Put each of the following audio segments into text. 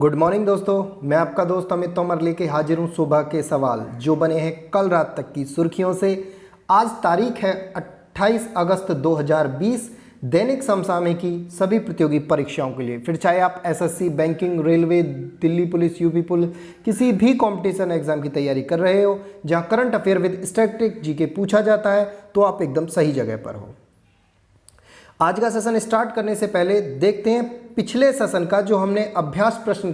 Good morning दोस्तों, मैं आपका दोस्त अमित तोमर लेके हाजिर हूँ सुबह के सवाल जो बने हैं कल रात तक की सुर्खियों से। आज तारीख है 28 अगस्त 2020। दैनिक समसामयिकी सभी प्रतियोगी परीक्षाओं के लिए, फिर चाहे आप SSC, banking, railway, Delhi police, UP police, किसी भी कंपटीशन एग्जाम की तैयारी कर रहे हो जहाँ current affair with statistics GK पूछा जाता है, तो आप एकदम सही जगह पर हो। आज का सेशन स्टार्ट करने से पहले देखते हैं पिछले सेशन का जो हमने अभ्यास प्रश्न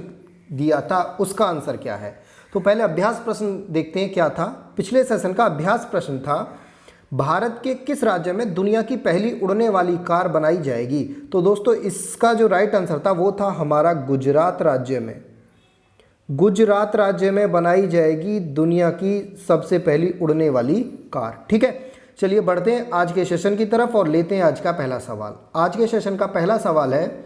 दिया था उसका आंसर क्या है। तो पहले अभ्यास प्रश्न देखते हैं क्या था। पिछले सेशन का अभ्यास प्रश्न था, भारत के किस राज्य में दुनिया की पहली उड़ने वाली कार बनाई जाएगी। तो दोस्तों इसका जो राइट आंसर था वो था हमारा गुजरात राज्य में। गुजरात राज्य में बनाई जाएगी दुनिया की सबसे पहली उड़ने वाली कार। ठीक है, चलिए बढ़ते हैं आज के सेशन की तरफ और लेते हैं आज का पहला सवाल। आज के सेशन का पहला सवाल है,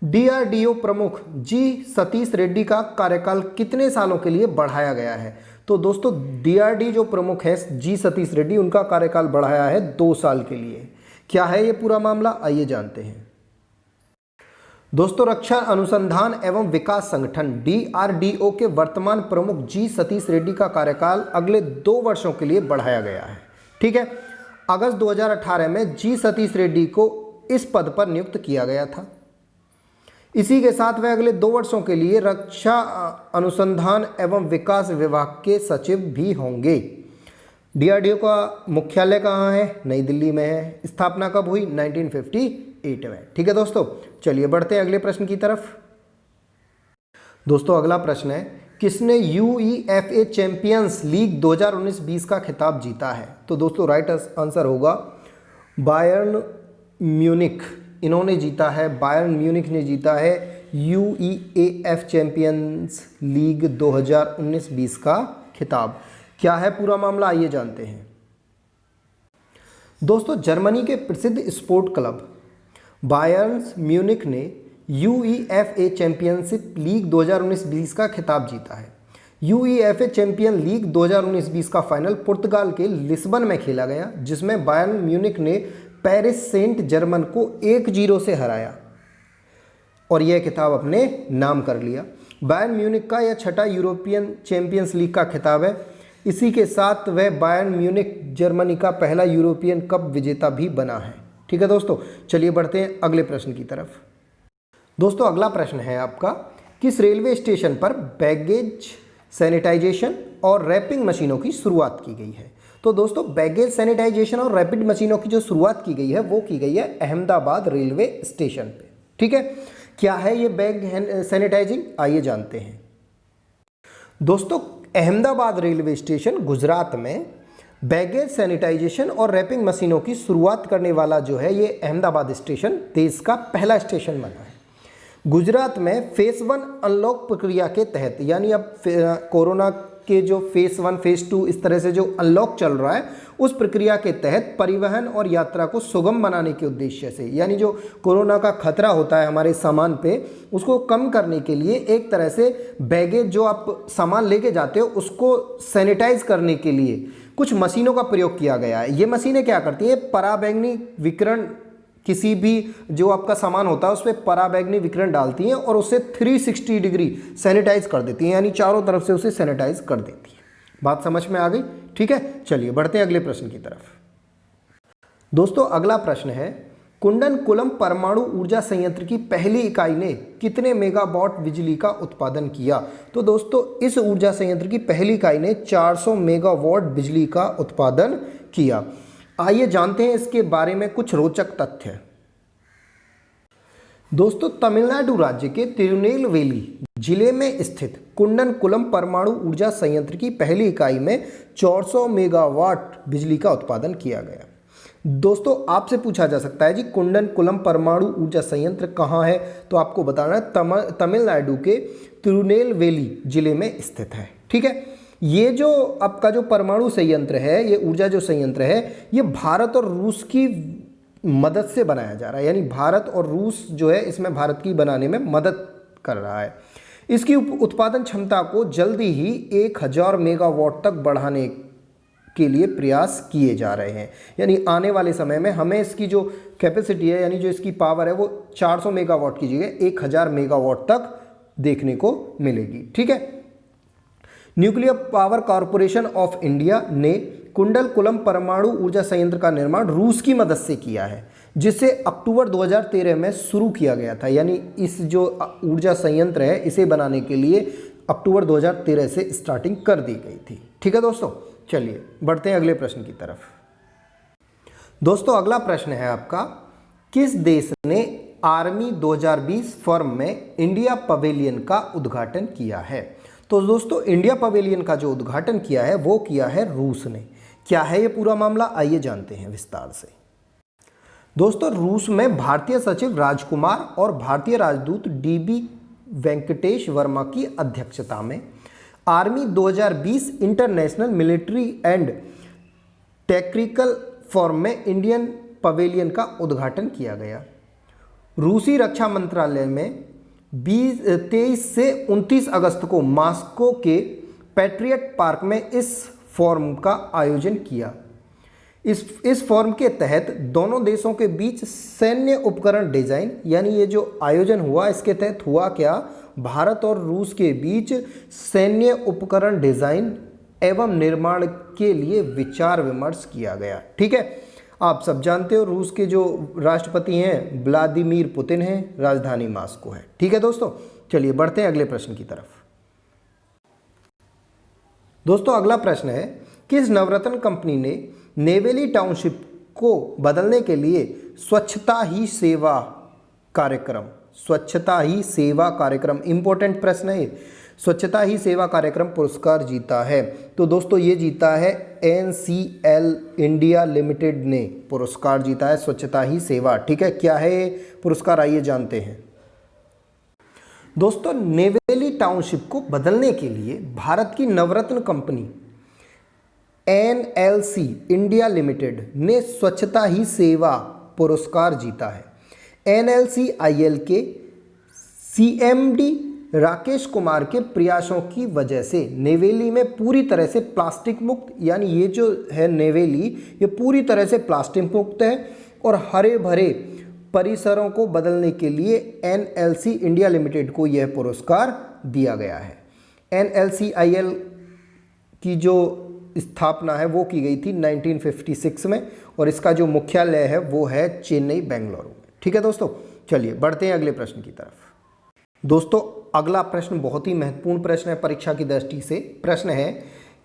डीआरडीओ प्रमुख जी सतीश रेड्डी का कार्यकाल कितने सालों के लिए बढ़ाया गया है। तो दोस्तों डीआरडी जो प्रमुख है जी सतीश रेड्डी, उनका कार्यकाल बढ़ाया है 2 साल के लिए। क्या है ये पूरा मामला, आइए जानते हैं। दोस्तों रक्षा अनुसंधान एवं विकास संगठन डीआरडीओ के वर्तमान प्रमुख जी सतीश रेड्डी का कार्यकाल अगले 2 वर्षों के लिए बढ़ाया गया है। ठीक है, अगस्त 2018 में जी सतीश रेड्डी को इस पद पर नियुक्त किया गया था। इसी के साथ वह अगले 2 वर्षों के लिए रक्षा अनुसंधान एवं विकास विभाग के सचिव भी होंगे। डीआरडीओ का मुख्यालय कहाँ है, नई दिल्ली में है। स्थापना कब हुई, 1958 में। ठीक है दोस्तों, चलिए बढ़ते हैं अगले प्रश्न की तरफ। दोस्तों अगला प्रश्न है, किसने यूईएफए चैंपियंस लीग 2019-20 का खिताब जीता है। तो दोस्तों राइट आंसर होगा बायर्न म्यूनिख, इन्होंने जीता है, बायर्न म्यूनिख ने जीता है यूईएएफ चैंपियंस लीग 2019-20 का खिताब। क्या है पूरा मामला, आइए जानते हैं। दोस्तों जर्मनी के प्रसिद्ध स्पोर्ट क्लब बायर्न म्यूनिख ने यूईएफए चैंपियनशिप लीग 2019-20 का खिताब जीता है। यूईएफए चैंपियन लीग 2019-20 का फाइनल पुर्तगाल के लिस्बन में खेला गया, जिसमें बायर्न म्यूनिख ने पेरिस सेंट जर्मन को 1-0 से हराया और यह खिताब अपने नाम कर लिया। बायर्न म्यूनिख का यह 6ठा यूरोपियन चैंपियंस लीग का खिताब है। इसी के साथ वह बायर्न म्यूनिख जर्मनी का पहला यूरोपियन कप विजेता भी बना है। ठीक है दोस्तों, चलिए बढ़ते हैं अगले प्रश्न की तरफ। दोस्तों अगला प्रश्न है आपका, किस रेलवे स्टेशन पर बैगेज सैनिटाइजेशन और रैपिंग मशीनों की शुरुआत की गई है। तो दोस्तों बैगेज सैनिटाइजेशन और रैपिड मशीनों की जो शुरुआत की गई है वो की गई है अहमदाबाद रेलवे स्टेशन पे। ठीक है, क्या है ये बैग सैनिटाइजिंग, आइए जानते हैं। दोस्तों अहमदाबाद रेलवे स्टेशन गुजरात में बैगेज सैनिटाइजेशन और रैपिंग मशीनों की शुरुआत करने वाला जो है ये अहमदाबाद स्टेशन देश का पहला स्टेशन बना है। गुजरात में फेज 1 अनलॉक प्रक्रिया के तहत, यानी अब कोरोना के जो फेज 1 फेज 2 इस तरह से जो अनलॉक चल रहा है, उस प्रक्रिया के तहत परिवहन और यात्रा को सुगम बनाने के उद्देश्य से, यानी जो कोरोना का खतरा होता है हमारे सामान पे, उसको कम करने के लिए एक तरह से बैगेज जो आप सामान लेके जाते हो उसको सैनिटाइज करने के लिए कुछ मशीनों का प्रयोग किया गया है। ये मशीनें क्या करती हैं, पराबैंगनी विकिरण, किसी भी जो आपका सामान होता है उस पर पराबैंगनी विकिरण डालती हैं और उसे 360 डिग्री सैनिटाइज कर देती हैं, यानी चारों तरफ से उसे सैनिटाइज कर देती है। बात समझ में आ गई। ठीक है, चलिए बढ़ते हैं अगले प्रश्न की तरफ। दोस्तों अगला प्रश्न है, कुंडनकुलम परमाणु ऊर्जा संयंत्र की पहली इकाई ने कितने मेगावाट बिजली का उत्पादन किया। तो दोस्तों इस ऊर्जा संयंत्र की पहली इकाई ने 400 मेगावाट बिजली का उत्पादन किया। आइए जानते हैं इसके बारे में कुछ रोचक तथ्य। दोस्तों तमिलनाडु राज्य के तिरुनेलवेली जिले में स्थित कुंडनकुलम परमाणु ऊर्जा संयंत्र की पहली इकाई में 400 मेगावाट बिजली का उत्पादन किया गया। दोस्तों आपसे पूछा जा सकता है जी कुंडनकुलम परमाणु ऊर्जा संयंत्र कहाँ है, तो आपको बताना है तमिलनाडु के तिरुनेलवेली जिले में स्थित है। ठीक है, ये जो आपका जो परमाणु संयंत्र है, ये ऊर्जा जो संयंत्र है, ये भारत और रूस की मदद से बनाया जा रहा है, यानी भारत और रूस जो है इसमें भारत की बनाने में मदद कर रहा है। इसकी उत्पादन क्षमता को जल्दी ही 1000 मेगावाट तक बढ़ाने के लिए प्रयास किए जा रहे हैं, यानी आने वाले समय में हमें इसकी जो कैपेसिटी है, यानी जो इसकी पावर है वो 400 मेगावाट की जगह 1000 मेगावाट तक देखने को मिलेगी। ठीक है। Nuclear power corporation of India ने कुंडलकुलम परमाणु ऊर्जा संयंत्र का निर्माण रूस की मदद से किया है, जिसे अक्टूबर 2013 में शुरू किया गया था। यानी इस जो ऊर्जा संयंत्र है इसे बनाने के लिए अक्टूबर 2013 से स्टार्टिंग कर दी गई थी। ठीक है दोस्तों, चलिए बढ़ते हैं अगले प्रश्न की तरफ। दोस्तों अगला प्रश्न है आपका, किस देश ने आर्मी 2020 फॉर्म में इंडिया पवेलियन का उद्घाटन किया है? तो दोस्तों इंडिया पवेलियन का जो उद्घाटन किया है वो किया है रूस ने। क्या है ये पूरा मामला, आइए जानते हैं विस्तार से। दोस्तों रूस में भारतीय सचिव राजकुमार और भारतीय राजदूत डीबी वेंकटेश वर्मा की अध्यक्षता में army 2020 international military and technical form में इंडियन पवेलियन का उद्घाटन किया गया। रूसी रक्षा मंत्रालय में 23 से 29 अगस्त को मॉस्को के पैट्रियट पार्क में इस फोरम का आयोजन किया। इस फोरम के तहत दोनों देशों के बीच सैन्य उपकरण डिजाइन, यानी ये जो आयोजन हुआ इसके तहत हुआ क्या, भारत और रूस के बीच सैन्य उपकरण डिजाइन एवं निर्माण के लिए विचार विमर्श किया गया। ठीक है, आप सब जानते हो रूस के जो राष्ट्रपति हैं व्लादिमीर पुतिन हैं, राजधानी मॉस्को है। ठीक है दोस्तों, चलिए बढ़ते हैं अगले प्रश्न की तरफ। दोस्तों अगला प्रश्न है, किस नवरत्न कंपनी ने नेवेली टाउनशिप को बदलने के लिए स्वच्छता ही सेवा कार्यक्रम इंपॉर्टेंट प्रश्न है, स्वच्छता ही सेवा कार्यक्रम पुरस्कार जीता है? तो दोस्तों ये जीता है NCL इंडिया लिमिटेड ने पुरस्कार जीता है स्वच्छता ही सेवा। ठीक है, क्या है ये पुरस्कार, आइए जानते हैं। दोस्तों नेवेली टाउनशिप को बदलने के लिए भारत की नवरत्न कंपनी NLC इंडिया लिमिटेड ने स्वच्छता ही सेवा पुरस्कार जीता है। NLCIL के CMD राकेश कुमार के प्रयासों की वजह से नेवेली में पूरी तरह से प्लास्टिक मुक्त, यानी ये जो है नेवेली ये पूरी तरह से प्लास्टिक मुक्त है और हरे भरे परिसरों को बदलने के लिए NLC इंडिया लिमिटेड को यह पुरस्कार दिया गया है। NLCIL की जो स्थापना है वो की गई थी 1956 में और इसका जो मुख्यालय है वो है चेन्नई बेंगलुरु में। ठीक है दोस्तों, चलिए बढ़ते हैं अगले प्रश्न की तरफ। दोस्तों अगला प्रश्न बहुत ही महत्वपूर्ण प्रश्न है परीक्षा की दृष्टि से। प्रश्न है,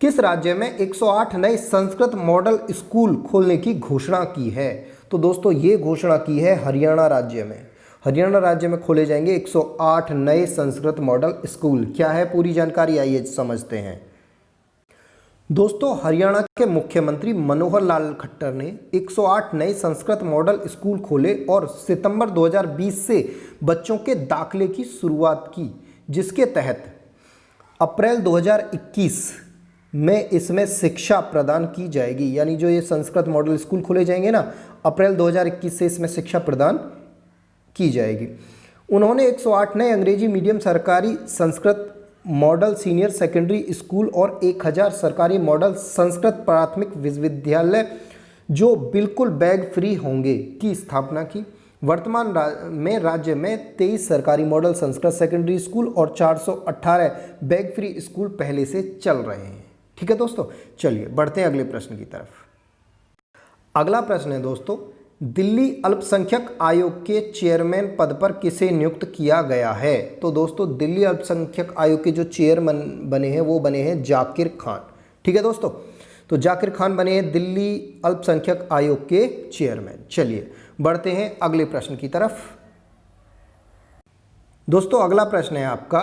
किस राज्य में 108 नए संस्कृत मॉडल स्कूल खोलने की घोषणा की है? तो दोस्तों ये घोषणा की है हरियाणा राज्य में। हरियाणा राज्य में खोले जाएंगे 108 नए संस्कृत मॉडल स्कूल। क्या है पूरी जानकारी, आइए समझते हैं। दोस्तों हरियाणा के मुख्यमंत्री मनोहर लाल खट्टर ने 108 नए संस्कृत मॉडल स्कूल खोले और सितंबर 2020 से बच्चों के दाखिले की शुरुआत की, जिसके तहत अप्रैल 2021 में इसमें शिक्षा प्रदान की जाएगी। यानी जो ये संस्कृत मॉडल स्कूल खोले जाएंगे ना, अप्रैल 2021 से इसमें शिक्षा प्रदान की जाएगी। उन्होंने 108 नए अंग्रेजी मीडियम सरकारी Sanskrit model senior secondary school और 1000 सरकारी मॉडल संस्कृत प्राथमिक विश्वविद्यालय जो बिल्कुल बैग फ्री होंगे की स्थापना की। वर्तमान में राज्य में 23 सरकारी मॉडल संस्कृत सेकेंडरी स्कूल और 418 बैग फ्री स्कूल पहले से चल रहे हैं। ठीक है दोस्तों, चलिए बढ़ते हैं अगले प्रश्न की तरफ। अगला प्रश्न है दोस्तों, दिल्ली अल्पसंख्यक आयोग के चेयरमैन पद पर किसे नियुक्त किया गया है? तो दोस्तों दिल्ली अल्पसंख्यक आयोग के जो चेयरमैन बने हैं वो बने हैं जाकिर खान। ठीक है दोस्तों, तो जाकिर खान बने हैं दिल्ली अल्पसंख्यक आयोग के चेयरमैन। चलिए बढ़ते हैं अगले प्रश्न की तरफ। दोस्तों अगला प्रश्न है आपका,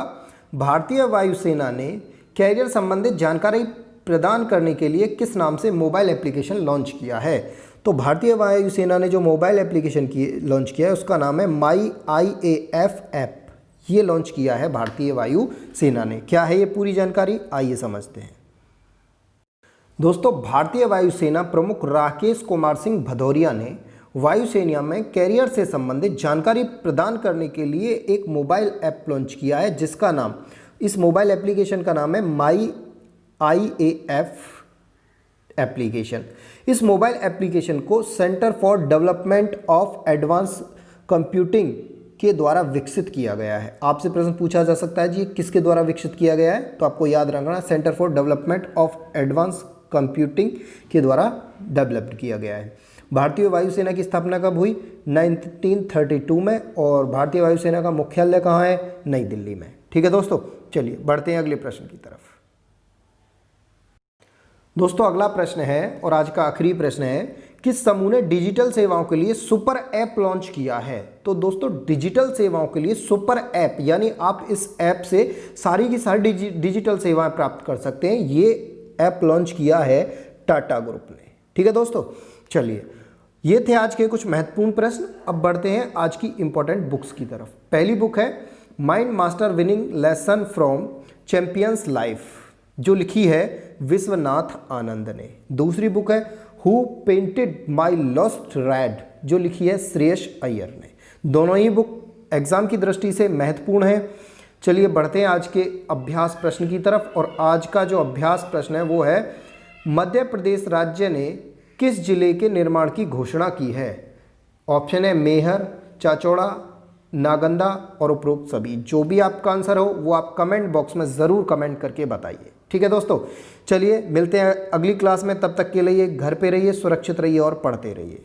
भारतीय वायुसेना ने कैरियर संबंधित जानकारी प्रदान करने के लिए किस नाम से मोबाइल एप्लीकेशन लॉन्च किया है? तो भारतीय वायुसेना ने जो मोबाइल एप्लीकेशन लॉन्च किया है उसका नाम है माई IAF ऐप। ये लॉन्च किया है भारतीय वायुसेना ने। क्या है ये पूरी जानकारी, आइए समझते हैं। दोस्तों भारतीय वायुसेना प्रमुख राकेश कुमार सिंह भदौरिया ने वायुसेना में कैरियर से संबंधित जानकारी प्रदान करने के लिए एक मोबाइल ऐप लॉन्च किया है, जिसका नाम, इस मोबाइल एप्लीकेशन का नाम है माई IAF एप्लीकेशन। इस मोबाइल एप्लीकेशन को centre for development of advance computing के द्वारा विकसित किया गया है? आपसे प्रश्न पूछा जा सकता है जी किसके द्वारा विकसित किया गया है, तो आपको याद रखना centre for development of advance computing के द्वारा डेवलप्ड किया गया है। भारतीय वायुसेना की स्थापना कब हुई? 1932 में, और भारतीय वायुसेना का मुख्यालय कहाँ है? नई दिल्ली में। ठीक है दोस्तों, चलिए बढ़ते हैं अगले प्रश्न की तरफ। दोस्तों अगला प्रश्न है और आज का आखिरी प्रश्न है, किस समूह ने डिजिटल सेवाओं के लिए सुपर ऐप लॉन्च किया है? तो दोस्तों डिजिटल सेवाओं के लिए सुपर ऐप, यानी आप इस ऐप से सारी की सारी डिजिटल सेवाएं प्राप्त कर सकते हैं, ये ऐप लॉन्च किया है टाटा ग्रुप ने। ठीक है दोस्तों, चलिए ये थे आज के कुछ महत्वपूर्ण प्रश्न। अब बढ़ते हैं आज की इंपॉर्टेंट बुक्स की तरफ। पहली बुक है mind master winning lesson from champions life, जो लिखी है विश्वनाथ आनंद ने। दूसरी बुक है who painted my lost red, जो लिखी है श्रेयस अय्यर ने। दोनों ही बुक एग्जाम की दृष्टि से महत्वपूर्ण है। चलिए बढ़ते हैं आज के अभ्यास प्रश्न की तरफ, और आज का जो अभ्यास प्रश्न है वो है, मध्य प्रदेश राज्य ने किस जिले के निर्माण की घोषणा की है? ऑप्शन है मेहर, चाचौड़ा, नागंदा और उपरोक्त सभी। जो भी आपका आंसर हो वो आप कमेंट बॉक्स में ज़रूर कमेंट करके बताइए। ठीक है दोस्तों, चलिए मिलते हैं अगली क्लास में। तब तक के लिए घर पे रहिए, सुरक्षित रहिए और पढ़ते रहिए।